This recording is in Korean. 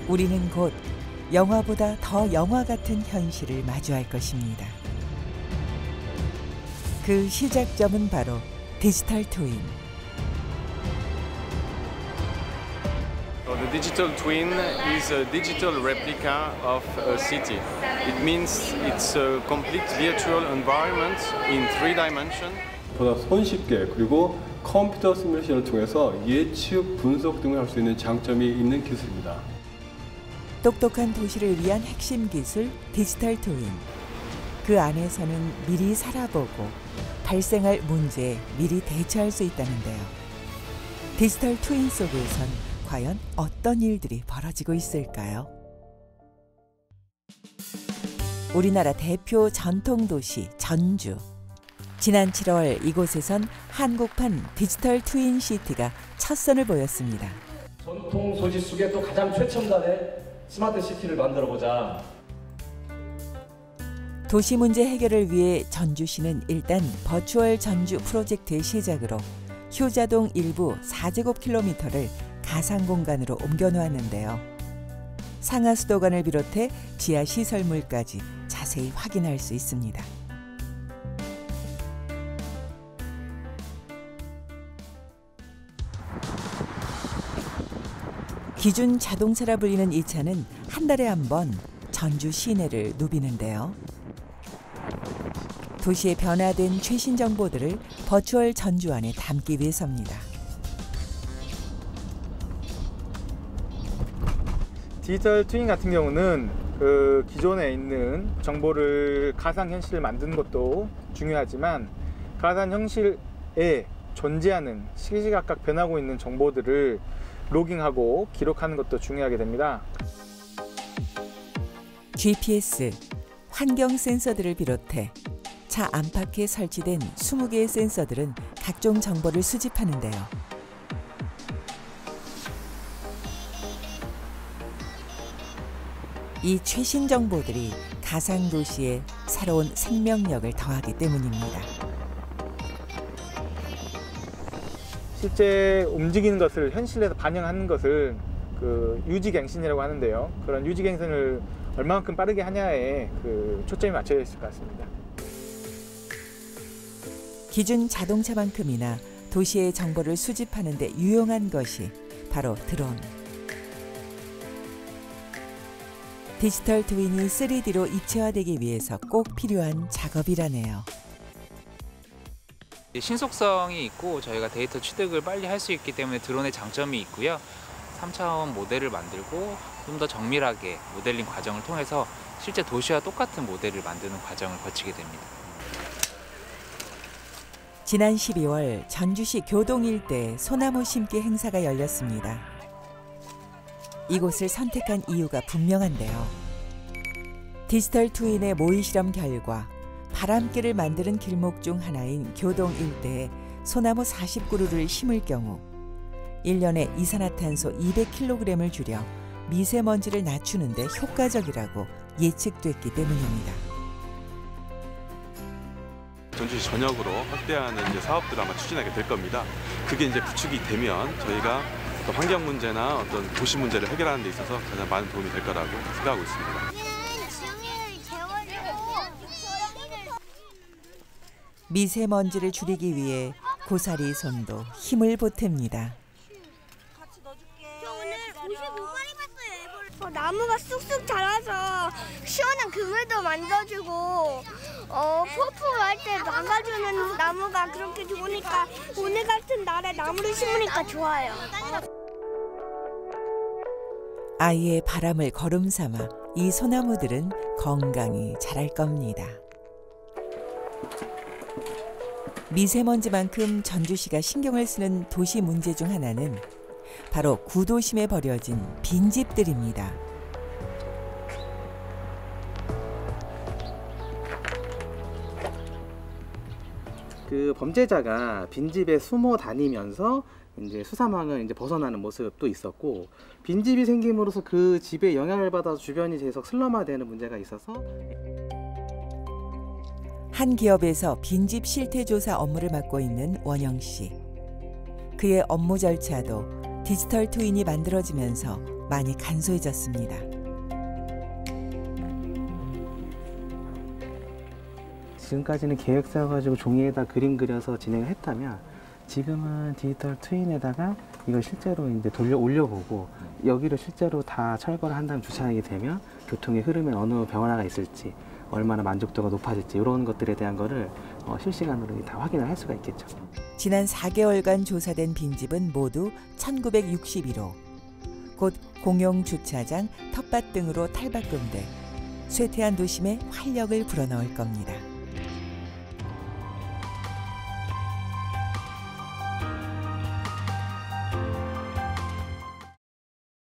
우리는 곧 영화보다 더 영화 같은 현실을 마주할 것입니다. 그 시작점은 바로 디지털 트윈. The digital twin is a digital replica of a city. It means it's a complete virtual environment in 3 dimensions. 보다 손쉽게 그리고 컴퓨터 시뮬레이션을 통해서 예측, 분석 등을 할 수 있는 장점이 있는 기술입니다. 똑똑한 도시를 위한 핵심 기술 디지털 트윈. 그 안에서는 미리 살아보고 발생할 문제에 미리 대처할 수 있다는데요. 디지털 트윈 속에선 과연 어떤 일들이 벌어지고 있을까요? 우리나라 대표 전통도시 전주. 지난 7월 이곳에선 한국판 디지털 트윈 시티가 첫 선을 보였습니다. 전통 도시 속에 또 가장 최첨단의 스마트 시티를 만들어보자. 도시 문제 해결을 위해 전주시는 일단 버추얼 전주 프로젝트의 시작으로 효자동 일부 4제곱킬로미터를 가상공간으로 옮겨놓았는데요. 상하수도관을 비롯해 지하시설물까지 자세히 확인할 수 있습니다. 기준 자동차라 불리는 이 차는 한 달에 한 번 전주 시내를 누비는데요. 도시의 변화된 최신 정보들을 버추얼 전주 안에 담기 위해서입니다. 디지털 트윈 같은 경우는 그 기존에 있는 정보를 가상현실을 만드는 것도 중요하지만 가상현실에 존재하는 시시각각 변하고 있는 정보들을 로깅하고 기록하는 것도 중요하게 됩니다. GPS, 환경 센서들을 비롯해 차 안팎에 설치된 20개의 센서들은 각종 정보를 수집하는데요. 이 최신 정보들이 가상도시에 새로운 생명력을 더하기 때문입니다. 실제 움직이는 것을 현실에서 반영하는 것을 그 유지갱신이라고 하는데요. 그런 유지갱신을 얼마만큼 빠르게 하냐에 그 초점이 맞춰져 있을 것 같습니다. 기준 자동차만큼이나 도시의 정보를 수집하는 데 유용한 것이 바로 드론. 디지털 트윈이 3D로 입체화되기 위해서 꼭 필요한 작업이라네요. 신속성이 있고 저희가 데이터 취득을 빨리 할 수 있기 때문에 드론의 장점이 있고요. 3차원 모델을 만들고 좀 더 정밀하게 모델링 과정을 통해서 실제 도시와 똑같은 모델을 만드는 과정을 거치게 됩니다. 지난 12월 전주시 교동 일대 소나무 심기 행사가 열렸습니다. 이곳을 선택한 이유가 분명한데요. 디지털 트윈의 모의 실험 결과 바람길을 만드는 길목 중 하나인 교동 일대에 소나무 40그루를 심을 경우 1년에 이산화탄소 200kg을 줄여 미세먼지를 낮추는 데 효과적이라고 예측됐기 때문입니다. 전주시 전역으로 확대하는 이제 사업들을 아마 추진하게 될 겁니다. 그게 이제 구축이 되면 저희가 어떤 환경 문제나 어떤 도시 문제를 해결하는 데 있어서 가장 많은 도움이 될 거라고 생각하고 있습니다. 미세먼지를 줄이기 위해 고사리 손도 힘을 보탭니다. 나무가 쑥쑥 자라서 시원한 그물도 만들어주고 푸푸 할 때 막아주는 나무가 그렇게 좋으니까 오늘 같은 날에 나무를 심으니까 좋아요. 아이의 바람을 걸음 삼아 이 소나무들은 건강히 자랄 겁니다. 미세먼지만큼 전주시가 신경을 쓰는 도시 문제 중 하나는 바로 구도심에 버려진 빈집들입니다. 그 범죄자가 빈집에 숨어 다니면서 이제 수사망을 이제 벗어나는 모습도 있었고, 빈집이 생김으로써 그 집에 영향을 받아 주변이 계속 슬럼화되는 문제가 있어서 한 기업에서 빈집 실태 조사 업무를 맡고 있는 원영 씨. 그의 업무 절차도 디지털 트윈이 만들어지면서 많이 간소해졌습니다. 지금까지는 계획 세워가지고 종이에다 그림 그려서 진행을 했다면 지금은 디지털 트윈에다가 이걸 실제로 이제 올려보고 여기를 실제로 다 철거를 한 다음 주차하게 되면 교통의 흐름에 어느 변화가 있을지 얼마나 만족도가 높아질지 이런 것들에 대한 거를 실시간으로 다 확인을 할 수가 있겠죠. 지난 4개월간 조사된 빈집은 모두 1961호. 곧 공용 주차장, 텃밭 등으로 탈바꿈돼 쇠퇴한 도심에 활력을 불어넣을 겁니다.